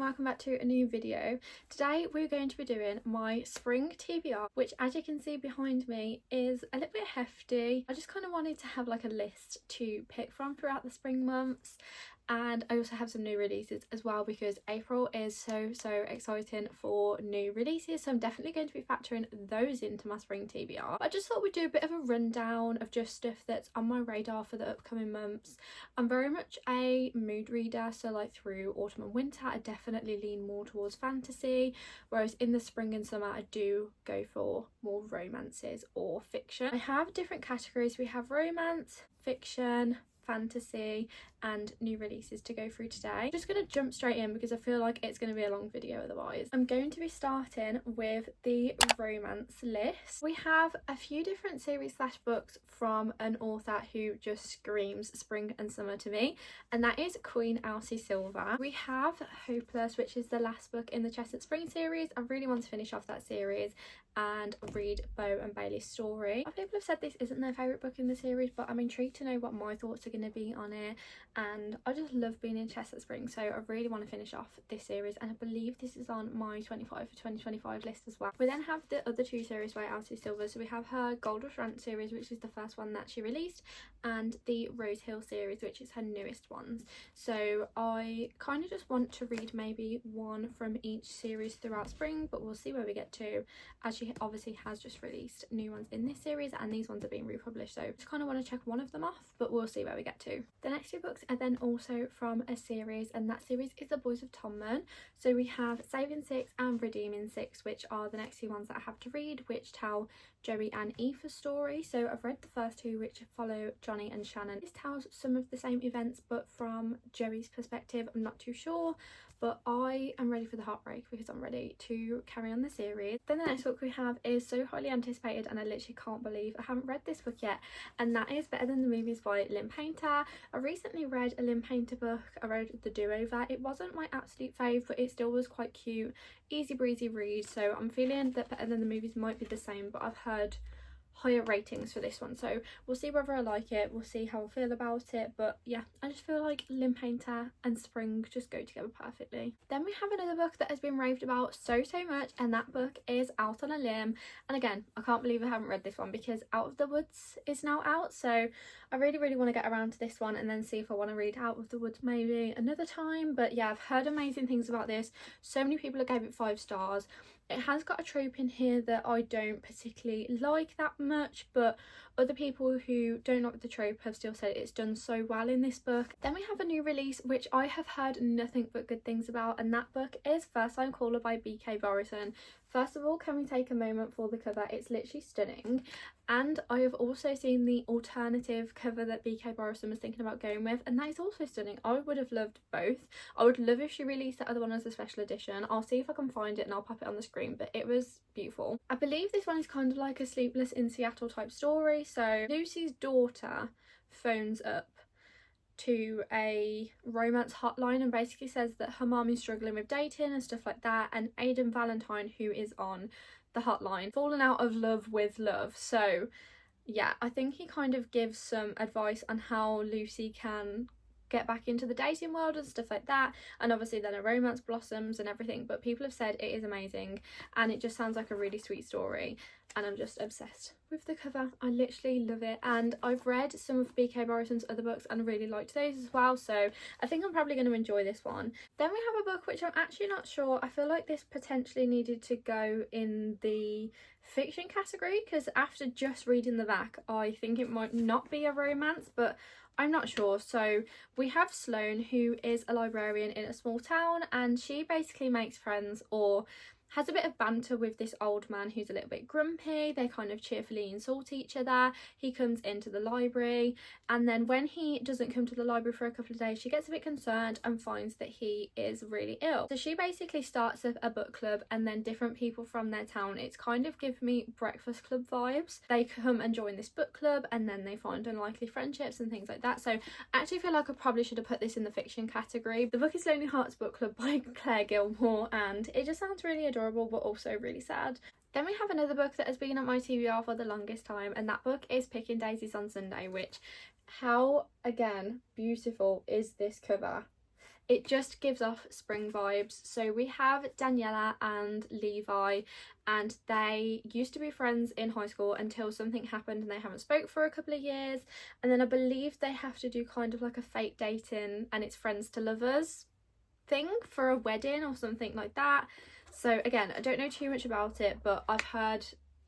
welcome back to a new video. Today we're going to be doing my spring TBR, which as you can see behind me is a little bit hefty. I just kind of wanted to have like a list to pick from throughout the spring months, and I also have some new releases as well because April is so exciting for new releases, so I'm definitely going to be factoring those into my spring TBR. I just thought we'd do a bit of a rundown of just stuff that's on my radar for the upcoming months. I'm very much a mood reader, so like through autumn and winter I definitely lean more towards fantasy, whereas in the spring and summer I do go for more romances or fiction. I have different categories. We have romance, fiction, fantasy and new releases to go through today. I'm just going to jump straight in because I feel like it's going to be a long video otherwise. I'm going to be starting with the romance list. We have a few different series / books from an author who just screams spring and summer to me, and that is Queen Elsie Silver. We have Hopeless, which is the last book in the Chestnut Spring series. I really want to finish off that series and read Bo and Bailey's story. People have said this isn't their favourite book in the series, but I'm intrigued to know what my thoughts are going to be on it, and I just love being in Chestnut Spring, so I really want to finish off this series, and I believe this is on my 25 for 2025 list as well. We then have the other two series by Elsie Silver. So we have her Gold Rush Rant series, which is the first one that she released, and the Rose Hill series, which is her newest ones. So I kind of just want to read maybe one from each series throughout spring, but we'll see where we get to, as she obviously has just released new ones in this series and these ones are being republished, so just kind of want to check one of them off, but we'll see where we get to. The next two books are then also from a series, and that series is The Boys of Tommen. So we have Saving Six and Redeeming Six, which are the next two ones that I have to read, which tell Joey and Aoife's story. So I've read the first two, which follow Johnny and Shannon. This tells some of the same events but from Joey's perspective. I'm not too sure, but I am ready for the heartbreak because I'm ready to carry on the series. Then the next book we have is so highly anticipated, and I literally can't believe I haven't read this book yet, and that is Better Than the Movies by Lynn Painter. I recently read a Lynn Painter book. I read The Do-Over. It wasn't my absolute fave, but it still was quite cute, easy breezy read, so I'm feeling that Better Than the Movies might be the same, but I've heard higher ratings for this one, so we'll see whether I like it, we'll see how I feel about it. But yeah, I just feel like Lynn Painter and spring just go together perfectly. Then we have another book that has been raved about so much, and that book is Out on a Limb. And again, I can't believe I haven't read this one because Out of the Woods is now out, so I really want to get around to this one and then see if I want to read Out of the Woods maybe another time. But yeah, I've heard amazing things about this. So many people have gave it 5 stars. It has got a trope in here that I don't particularly like that much, but other people who don't like the trope have still said it's done so well in this book. Then we have a new release which I have heard nothing but good things about, and that book is First Time Caller by B.K. Borison. First of all, can we take a moment for the cover? It's literally stunning. And I have also seen the alternative cover that B.K. Borison was thinking about going with, and that is also stunning. I would have loved both. I would love if she released the other one as a special edition. I'll see if I can find it and I'll pop it on the screen, but it was beautiful. I believe this one is kind of like a Sleepless in Seattle type story. So Lucy's daughter phones up to a romance hotline and basically says that her mom is struggling with dating and stuff like that, and Aidan Valentine, who is on the hotline, fallen out of love with love. So yeah, I think he kind of gives some advice on how Lucy can get back into the dating world and stuff like that, and obviously then a romance blossoms and everything. But people have said it is amazing and it just sounds like a really sweet story, and I'm just obsessed with the cover. I literally love it, and I've read some of B.K. Borison's other books and really liked those as well, so I think I'm probably going to enjoy this one. Then we have a book which I'm actually not sure. I feel like this potentially needed to go in the fiction category because after just reading the back I think it might not be a romance, but I'm not sure. So we have Sloane, who is a librarian in a small town, and she basically makes friends or has a bit of banter with this old man who's a little bit grumpy. They kind of cheerfully insult each other. He comes into the library, and then when he doesn't come to the library for a couple of days, she gets a bit concerned and finds that he is really ill. So she basically starts a book club, and then different people from their town, it's kind of given me Breakfast Club vibes. They come and join this book club, and then they find unlikely friendships and things like that. So I actually feel like I probably should have put this in the fiction category. The book is Lonely Hearts Book Club by Claire Gilmore, and it just sounds really adorable but also really sad. Then we have another book that has been on my TBR for the longest time, and that book is Picking Daisies on Sunday, which, how again beautiful is this cover? it just gives off spring vibes. So we have Daniela and Levi, and they used to be friends in high school until something happened and they haven't spoke for a couple of years, and then I believe they have to do kind of like a fake dating and it's friends to lovers thing for a wedding or something like that. So again, I don't know too much about it, but I've heard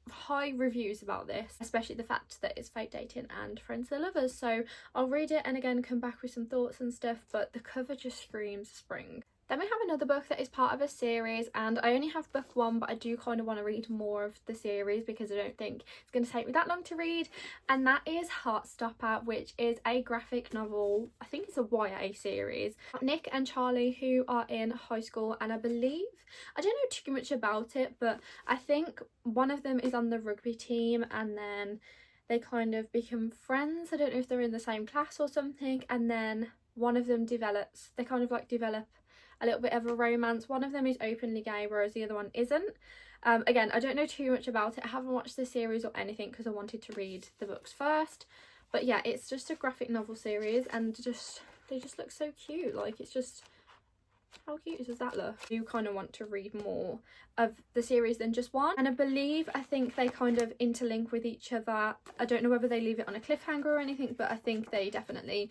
high reviews about this, especially the fact that it's fake dating and friends to lovers. So I'll read it and again come back with some thoughts and stuff, but the cover just screams spring. Then we have another book that is part of a series, and I only have book 1, but I do kind of want to read more of the series because I don't think it's going to take me that long to read, and that is Heartstopper, which is a graphic novel. I think it's a YA series. Nick and Charlie, who are in high school, and I believe, I don't know too much about it, but I think one of them is on the rugby team and then they kind of become friends. I don't know if they're in the same class or something, and then one of them develops, they kind of like develop a little bit of a romance. One of them is openly gay, whereas the other one isn't. Again, I don't know too much about it. I haven't watched the series or anything because I wanted to read the books first. But yeah, it's just a graphic novel series, and they just look so cute. Like, it's just, how cute does that look? You kind of want to read more of the series than just one, and I think they kind of interlink with each other. I don't know whether they leave it on a cliffhanger or anything, but I think they definitely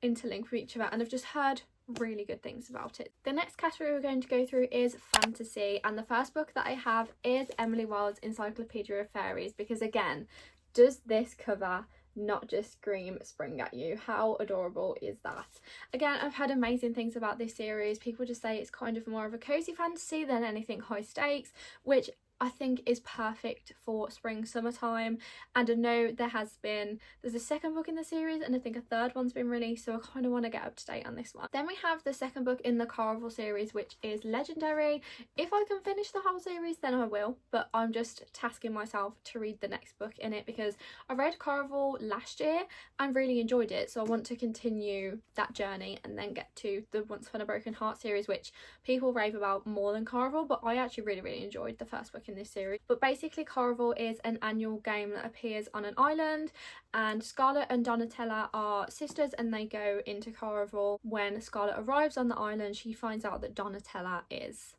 interlink with each other, and I've just heard really good things about it. The next category we're going to go through is fantasy, and the first book that I have is Emily Wilde's Encyclopedia of Fairies, because again, does this cover not just scream spring at you? How adorable is that? Again, I've heard amazing things about this series. People just say it's kind of more of a cozy fantasy than anything high stakes, which I think is perfect for spring summertime. And I know there's a second book in the series, and I think a third one's been released, so I kind of want to get up to date on this one. Then we have the second book in the Caraval series, which is Legendary. If I can finish the whole series, then I will, but I'm just tasking myself to read the next book in it because I read Caraval last year and really enjoyed it, so I want to continue that journey and then get to the Once Upon a Broken Heart series, which people rave about more than Caraval, but I actually really enjoyed the first book in this series. But basically, Caraval is an annual game that appears on an island, and Scarlett and Donatella are sisters, and they go into Caraval. When Scarlett arrives on the island, she finds out that Donatella is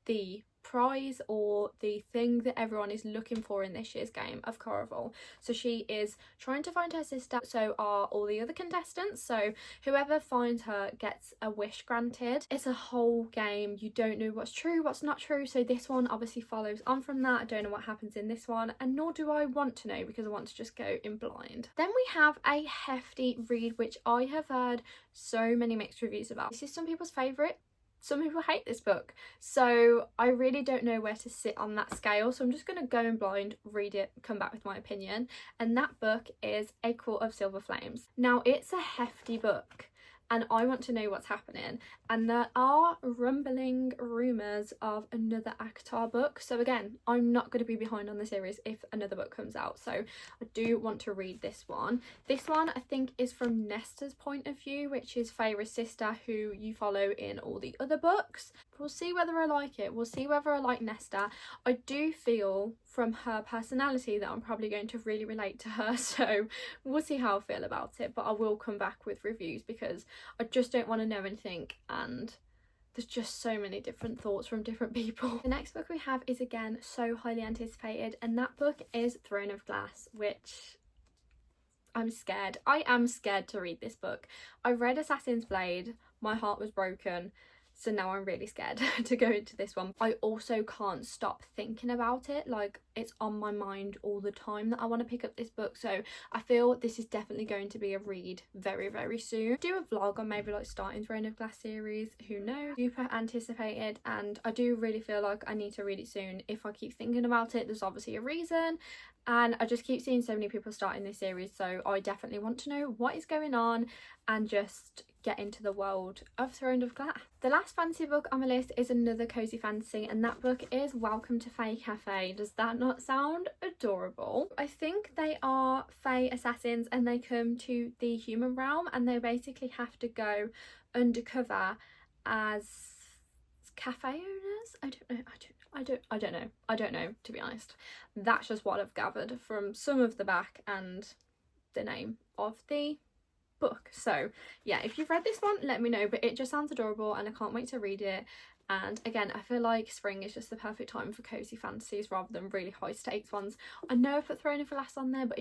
the prize or the thing that everyone is looking for in this year's game of Caraval. So she is trying to find her sister, so are all the other contestants, so whoever finds her gets a wish granted. It's a whole game, you don't know what's true, what's not true, so this one obviously follows on from that. I don't know what happens in this one, and nor do I want to know because I want to just go in blind. Then we have a hefty read which I have heard so many mixed reviews about. This is some people's favourite, some people hate this book, so I really don't know where to sit on that scale, so I'm just going to go in blind, read it, come back with my opinion. And that book is A Court of Silver Flames. Now, it's a hefty book and I want to know what's happening, and there are rumbling rumours of another ACOTAR book, so again, I'm not going to be behind on the series if another book comes out, so I do want to read this one. This one I think is from Nesta's point of view, which is Feyre's sister, who you follow in all the other books. We'll see whether I like it, we'll see whether I like Nesta. I do feel from her personality that I'm probably going to really relate to her, so we'll see how I feel about it, but I will come back with reviews because I just don't want to know anything, and there's just so many different thoughts from different people. The next book we have is again so highly anticipated, and that book is Throne of Glass, which I'm scared. I am scared to read this book. I read Assassin's Blade, my heart was broken, so now I'm really scared to go into this one. I also can't stop thinking about it, like it's on my mind all the time that I want to pick up this book, so I feel this is definitely going to be a read very soon. Do a vlog on maybe like starting Throne of Glass series, who knows. Super anticipated, and I do really feel like I need to read it soon. If I keep thinking about it, there's obviously a reason, and I just keep seeing so many people starting this series, so I definitely want to know what is going on and just get into the world of Throne of Glass. The last fantasy book on my list is another cozy fantasy, and that book is Welcome to Fae Cafe. Does that not sound adorable? I think they are Fae assassins and they come to the human realm, and they basically have to go undercover as cafe owners. I don't know, to be honest. That's just what I've gathered from some of the back and the name of the book. So yeah, if you've read this one, let me know, but it just sounds adorable and I can't wait to read it. And again, I feel like spring is just the perfect time for cozy fantasies rather than really high stakes ones. I know I put Throne of Glass on there, but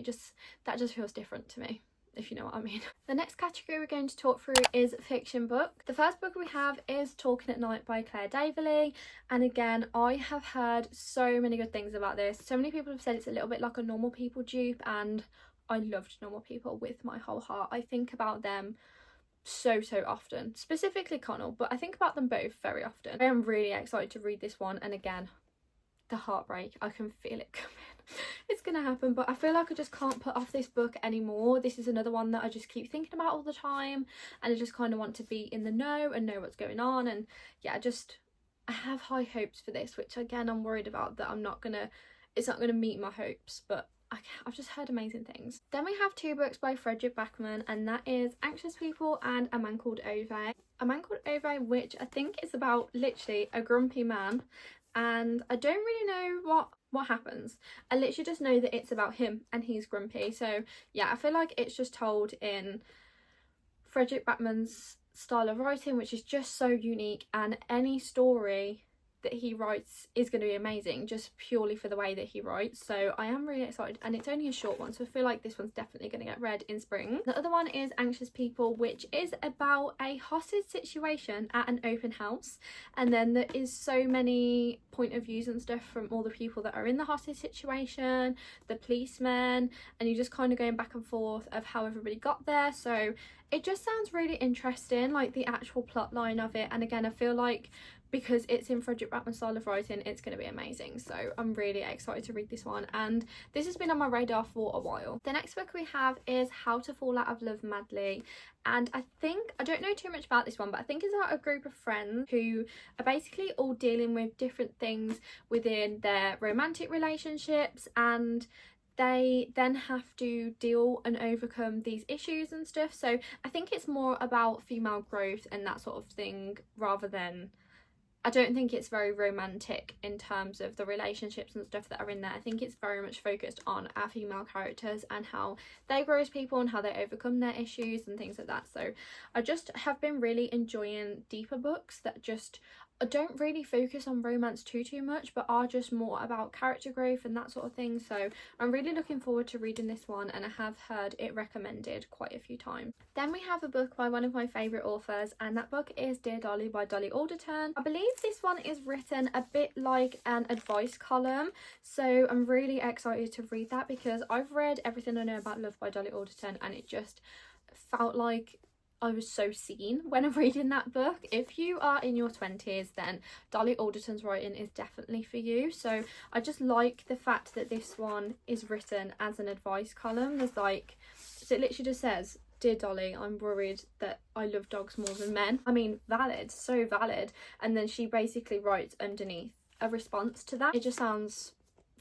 that just feels different to me, if you know what I mean. The next category we're going to talk through is fiction book. The first book we have is Talking at Night by Claire Daverley, and again, I have heard so many good things about this. So many people have said it's a little bit like a Normal People dupe, and I loved Normal People with my whole heart. I think about them so often, specifically Connell, but I think about them both very often. I am really excited to read this one, and again, the heartbreak, I can feel it coming. It's gonna happen, but I feel like I just can't put off this book anymore. This is another one that I just keep thinking about all the time, and I just kind of want to be in the know and know what's going on. And yeah, I have high hopes for this, which again I'm worried about that it's not gonna meet my hopes, but I've just heard amazing things. Then we have two books by Fredrik Backman, and that is Anxious People and A Man Called Ove. A Man Called Ove, which I think is about literally a grumpy man, and I don't really know what happens. I literally just know that it's about him and he's grumpy. So yeah, I feel like it's just told in Fredrik Backman's style of writing, which is just so unique, and any story that he writes is going to be amazing just purely for the way that he writes. So I am really excited, and it's only a short one, so I feel like this one's definitely going to get read in spring. The other one is Anxious People, which is about a hostage situation at an open house, and then there is so many point of views and stuff from all the people that are in the hostage situation, the policemen, and you're just kind of going back and forth of how everybody got there. So it just sounds really interesting, like the actual plot line of it. And again, I feel like because it's in Fredrik Backman's style of writing, it's going to be amazing. So I'm really excited to read this one, and this has been on my radar for a while. The next book we have is How to Fall Out of Love Madly, and I don't know too much about this one, but I think it's about a group of friends who are basically all dealing with different things within their romantic relationships, and they then have to deal and overcome these issues and stuff. So I think it's more about female growth and that sort of thing, rather than, I don't think it's very romantic in terms of the relationships and stuff that are in there. I think it's very much focused on our female characters and how they grow as people and how they overcome their issues and things like that. So I just have been really enjoying deeper books that just don't really focus on romance too much, but are just more about character growth and that sort of thing. So I'm really looking forward to reading this one, and I have heard it recommended quite a few times. Then we have a book by one of my favourite authors, and that book is Dear Dolly by Dolly Alderton. I believe this one is written a bit like an advice column, so I'm really excited to read that because I've read Everything I Know About Love by Dolly Alderton, and it just felt like I was so seen when I'm reading that book. If you are in your 20s, then Dolly Alderton's writing is definitely for you. So I just like the fact that this one is written as an advice column. So it literally just says, Dear Dolly, I'm worried that I love dogs more than men. I mean, valid, so valid. And then she basically writes underneath a response to that. It just sounds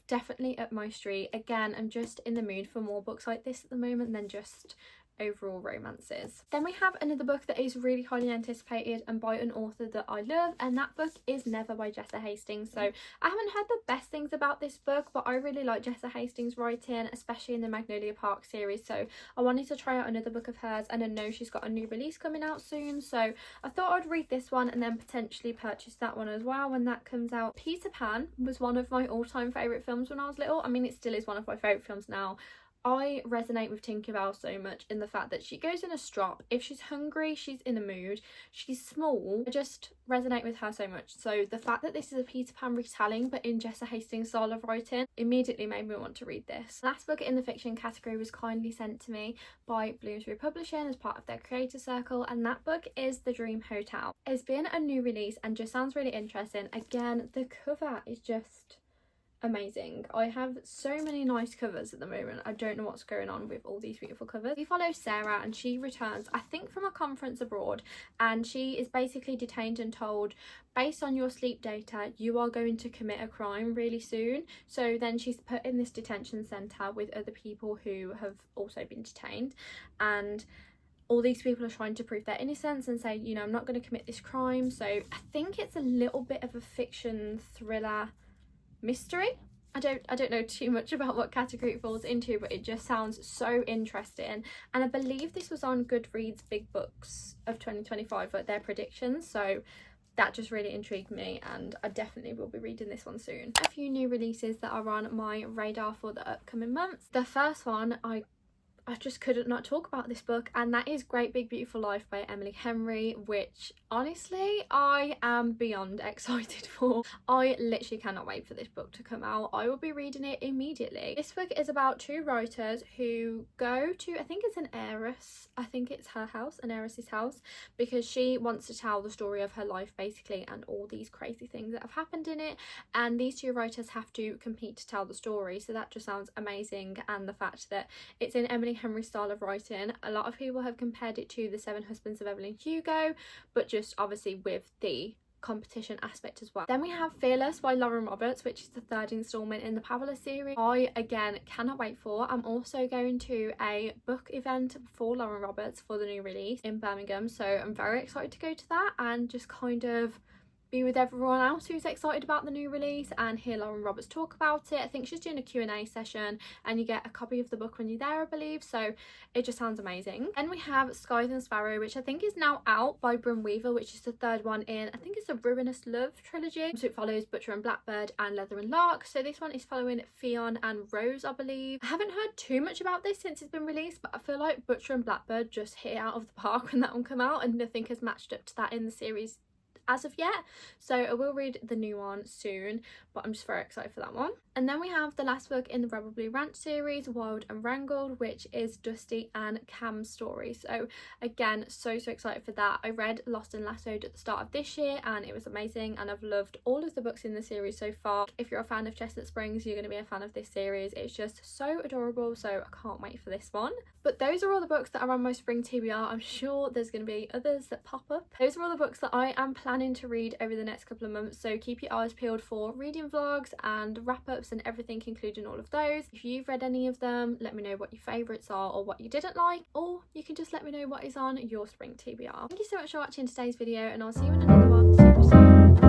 definitely up my street. Again, I'm just in the mood for more books like this at the moment than just overall romances. Then we have another book that is really highly anticipated and by an author that I love, and that book is Never by Jessa Hastings. So I haven't heard the best things about this book, but I really like Jessa Hastings' writing, especially in the Magnolia Park series, so I wanted to try out another book of hers, and I know she's got a new release coming out soon, so I thought I'd read this one and then potentially purchase that one as well when that comes out. Peter Pan was one of my all-time favourite films when I was little. I mean, it still is one of my favourite films now. I resonate with Tinkerbell so much in the fact that she goes in a strop. If she's hungry, she's in a mood. She's small. I just resonate with her so much. So the fact that this is a Peter Pan retelling but in Jessa Hastings' style of writing immediately made me want to read this. The last book in the fiction category was kindly sent to me by Bloomsbury Publishing as part of their creator circle, and that book is The Dream Hotel. It's been a new release and just sounds really interesting. Again, the cover is just amazing. I have so many nice covers at the moment. I don't know what's going on with all these beautiful covers. We follow Sarah, and she returns, I think, from a conference abroad, and she is basically detained and told, based on your sleep data, you are going to commit a crime really soon. So then she's put in this detention centre with other people who have also been detained, and all these people are trying to prove their innocence and say, you know, I'm not going to commit this crime. So I think it's a little bit of a fiction thriller mystery. I don't know too much about what category it falls into, but it just sounds so interesting. And I believe this was on Goodreads Big Books of 2025, like their predictions, so that just really intrigued me, and I definitely will be reading this one soon. A few new releases that are on my radar for the upcoming months. The first one, I just couldn't not talk about this book, and that is Great Big Beautiful Life by Emily Henry, which honestly I am beyond excited for. I literally cannot wait for this book to come out. I will be reading it immediately. This book is about two writers who go to, I think it's an heiress, I think it's her house, an heiress's house, because she wants to tell the story of her life basically, and all these crazy things that have happened in it, and these two writers have to compete to tell the story. So that just sounds amazing, and the fact that it's in Emily Henry's style of writing. A lot of people have compared it to The Seven Husbands of Evelyn Hugo, but just obviously with the competition aspect as well. Then we have Fearless by Lauren Roberts, which is the third installment in the Pavela series. I again cannot wait for. I'm also going to a book event for Lauren Roberts for the new release in Birmingham, so I'm very excited to go to that and just kind of be with everyone else who's excited about the new release and hear Lauren Roberts talk about it. I think she's doing a Q&A session, and you get a copy of the book when you're there, I believe, so it just sounds amazing. Then we have Skies and Sparrow, which I think is now out, by Bryn Weaver, which is the third one in, I think it's a Ruinous Love trilogy. So it follows Butcher and Blackbird and Leather and Lark. So this one is following Fionn and Rose, I believe. I haven't heard too much about this since it's been released, but I feel like Butcher and Blackbird just hit it out of the park when that one came out, and nothing has matched up to that in the series as of yet, so I will read the new one soon, but I'm just very excited for that one. And then we have the last book in the Rebel Blue Ranch series, Wild and Wrangled, which is Dusty and Cam's story. So again, so excited for that. I read Lost and Lassoed at the start of this year, and it was amazing, and I've loved all of the books in the series so far. If you're a fan of Chestnut Springs, you're going to be a fan of this series. It's just so adorable, so I can't wait for this one. But those are all the books that are on my spring TBR. I'm sure there's going to be others that pop up. Those are all the books that I am planning to read over the next couple of months, so keep your eyes peeled for reading vlogs and wrap-ups and everything, including all of those. If you've read any of them, let me know what your favourites are or what you didn't like, or you can just let me know what is on your spring TBR. Thank you so much for watching today's video, and I'll see you in another one super soon.